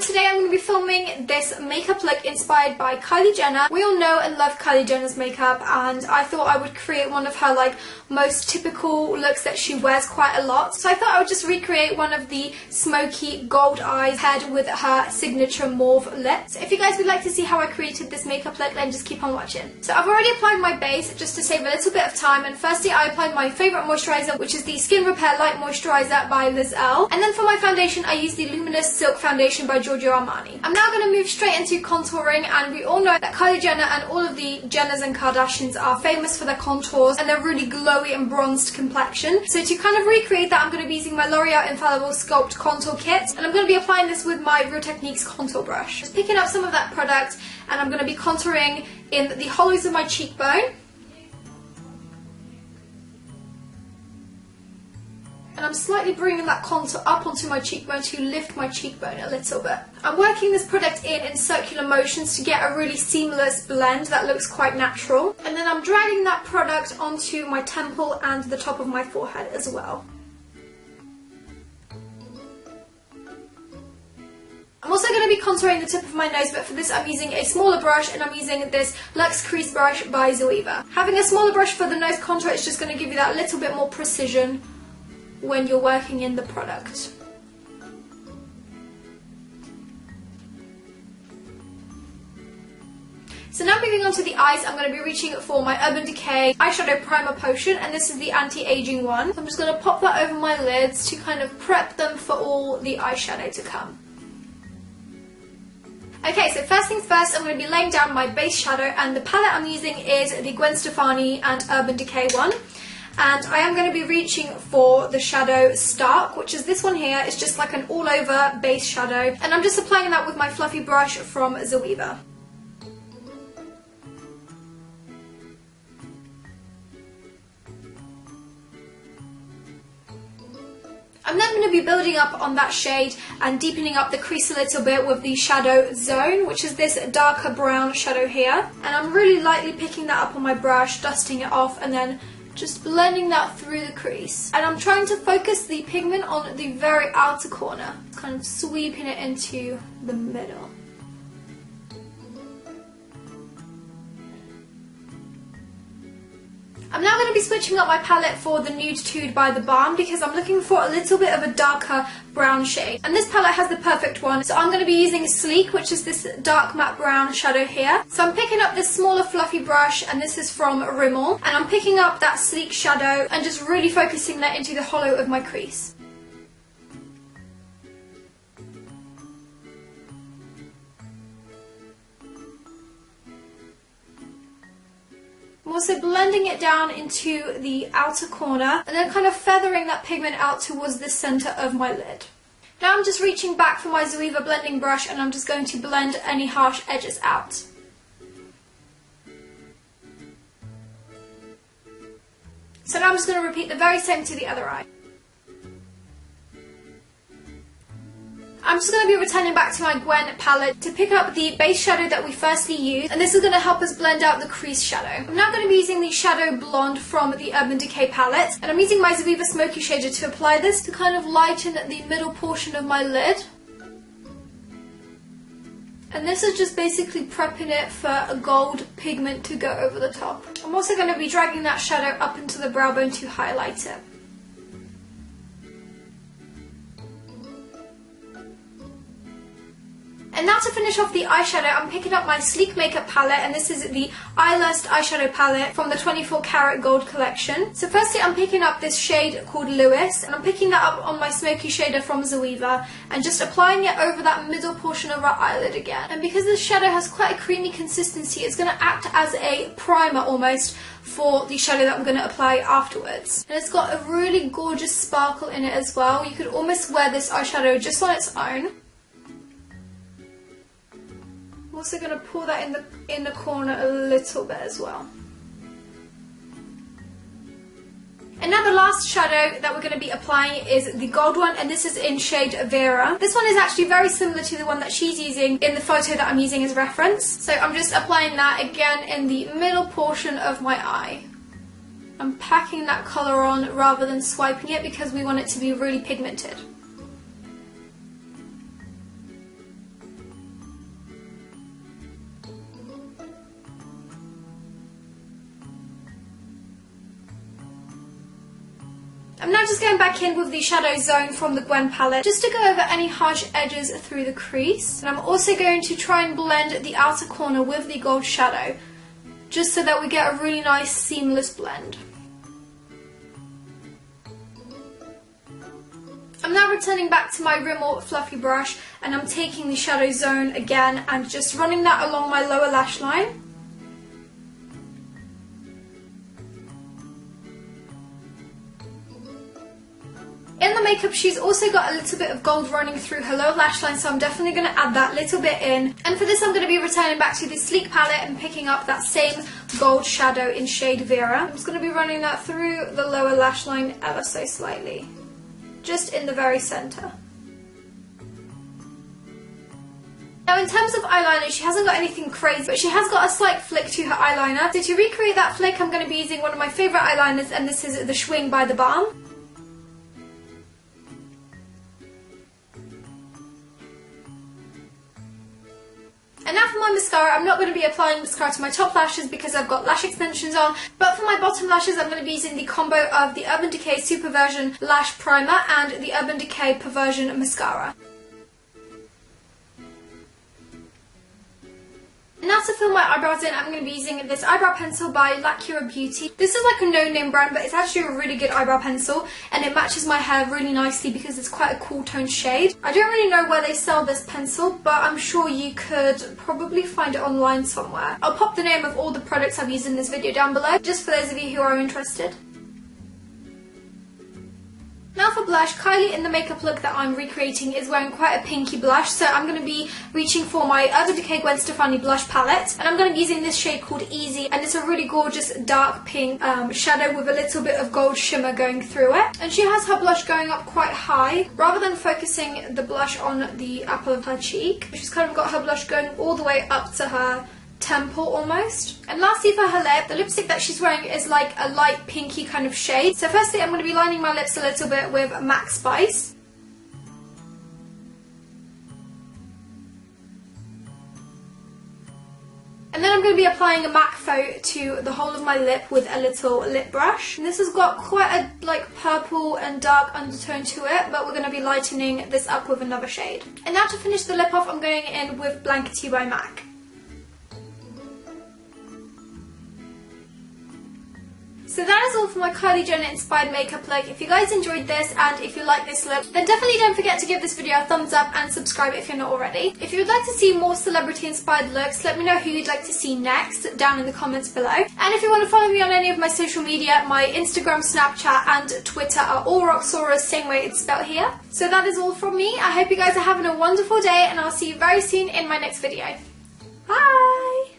today I'm going to be filming this makeup look inspired by Kylie Jenner. We all know and love Kylie Jenner's makeup, and I thought I would create one of her most typical looks that she wears quite a lot. So I thought I would just recreate one of the smoky gold eyes paired with her signature mauve lips. If you guys would like to see how I created this makeup look, then just keep on watching. So I've already applied my base just to save a little bit of time, and firstly I applied my favourite moisturiser, which is the Skin Repair Light Moisturiser by Liz L. And then for my foundation I used the Luminous Silk Foundation by Giorgio Armani. I'm now going to move straight into contouring, and we all know that Kylie Jenner and all of the Jenners and Kardashians are famous for their contours and their really glowy and bronzed complexion. So to kind of recreate that, I'm going to be using my L'Oreal Infallible Sculpt Contour Kit, and I'm going to be applying this with my Real Techniques contour brush. Just picking up some of that product, and I'm going to be contouring in the hollows of my cheekbone. And I'm slightly bringing that contour up onto my cheekbone to lift my cheekbone a little bit. I'm working this product in circular motions to get a really seamless blend that looks quite natural. And then I'm dragging that product onto my temple and the top of my forehead as well. I'm also going to be contouring the tip of my nose, but for this I'm using a smaller brush, and I'm using this Luxe Crease brush by Zoeva. Having a smaller brush for the nose contour is just going to give you that little bit more precision when you're working in the product. So now moving on to the eyes, I'm going to be reaching for my Urban Decay Eyeshadow Primer Potion, and this is the anti-aging one. So I'm just going to pop that over my lids to kind of prep them for all the eyeshadow to come. Okay, so first things first, I'm going to be laying down my base shadow, and the palette I'm using is the Gwen Stefani and Urban Decay one. And I am going to be reaching for the shadow Stark, which is this one here. It's just like an all-over base shadow, and I'm just applying that with my fluffy brush from Zoeva. I'm then going to be building up on that shade and deepening up the crease a little bit with the Shadow Zone, which is this darker brown shadow here. And I'm really lightly picking that up on my brush, dusting it off, and then just blending that through the crease. And I'm trying to focus the pigment on the very outer corner, kind of sweeping it into the middle. I'm now going to be switching up my palette for the Nude Tude by The Balm, because I'm looking for a little bit of a darker brown shade. And this palette has the perfect one, so I'm going to be using Sleek, which is this dark matte brown shadow here. So I'm picking up this smaller fluffy brush, and this is from Rimmel, and I'm picking up that Sleek shadow and just really focusing that into the hollow of my crease. I'm also blending it down into the outer corner, and then kind of feathering that pigment out towards the centre of my lid. Now I'm just reaching back for my Zoeva blending brush, and I'm just going to blend any harsh edges out. So now I'm just going to repeat the very same to the other eye. I'm just going to be returning back to my Gwen palette to pick up the base shadow that we firstly used, and this is going to help us blend out the crease shadow. I'm now going to be using the Shadow Blonde from the Urban Decay palette, and I'm using my Zoeva Smoky Shader to apply this to kind of lighten the middle portion of my lid. And this is just basically prepping it for a gold pigment to go over the top. I'm also going to be dragging that shadow up into the brow bone to highlight it. And now to finish off the eyeshadow, I'm picking up my Sleek Makeup palette, and this is the Eyelust eyeshadow palette from the 24 Karat Gold collection. So firstly I'm picking up this shade called Lewis, and I'm picking that up on my Smoky Shader from Zoeva and just applying it over that middle portion of our eyelid again. And because this shadow has quite a creamy consistency, it's going to act as a primer almost for the shadow that I'm going to apply afterwards. And it's got a really gorgeous sparkle in it as well. You could almost wear this eyeshadow just on its own. I'm also going to pour that in the corner a little bit as well. And now the last shadow that we're going to be applying is the gold one, and this is in shade Vera. This one is actually very similar to the one that she's using in the photo that I'm using as reference. So I'm just applying that again in the middle portion of my eye. I'm packing that colour on rather than swiping it because we want it to be really pigmented. I'm now just going back in with the Shadow Zone from the Gwen palette just to go over any harsh edges through the crease. And I'm also going to try and blend the outer corner with the gold shadow, just so that we get a really nice seamless blend. I'm now returning back to my Rimmel fluffy brush, and I'm taking the Shadow Zone again and just running that along my lower lash line. In the makeup, she's also got a little bit of gold running through her lower lash line, so I'm definitely going to add that little bit in. And for this, I'm going to be returning back to the Sleek palette and picking up that same gold shadow in shade Vera. I'm just going to be running that through the lower lash line ever so slightly, just in the very centre. Now in terms of eyeliner, she hasn't got anything crazy, but she has got a slight flick to her eyeliner. So to recreate that flick, I'm going to be using one of my favourite eyeliners, and this is the Schwing by The Balm. And now for my mascara, I'm not going to be applying mascara to my top lashes because I've got lash extensions on, but for my bottom lashes I'm going to be using the combo of the Urban Decay Super Version Lash Primer and the Urban Decay Perversion Mascara. And now to fill my eyebrows in, I'm going to be using this eyebrow pencil by Lacura Beauty. This is like a no-name brand, but it's actually a really good eyebrow pencil, and it matches my hair really nicely because it's quite a cool tone shade. I don't really know where they sell this pencil, but I'm sure you could probably find it online somewhere. I'll pop the name of all the products I've used in this video down below, just for those of you who are interested. Now for blush, Kylie in the makeup look that I'm recreating is wearing quite a pinky blush, so I'm going to be reaching for my Urban Decay Gwen Stefani blush palette, and I'm going to be using this shade called Easy, and it's a really gorgeous dark pink shadow with a little bit of gold shimmer going through it. And she has her blush going up quite high, rather than focusing the blush on the apple of her cheek. She's kind of got her blush going all the way up to her temple almost. And lastly for her lip, the lipstick that she's wearing is like a light pinky kind of shade. So firstly I'm going to be lining my lips a little bit with MAC Spice. And then I'm going to be applying a MAC Faux to the whole of my lip with a little lip brush. And this has got quite a like purple and dark undertone to it, but we're going to be lightening this up with another shade. And now to finish the lip off, I'm going in with Blanket You by MAC. So that is all for my Kylie Jenner inspired makeup look. If you guys enjoyed this and if you like this look, then definitely don't forget to give this video a thumbs up and subscribe if you're not already. If you would like to see more celebrity inspired looks, let me know who you'd like to see next down in the comments below. And if you want to follow me on any of my social media, my Instagram, Snapchat and Twitter are all Roxora, same way it's spelled here. So that is all from me. I hope you guys are having a wonderful day, and I'll see you very soon in my next video. Bye!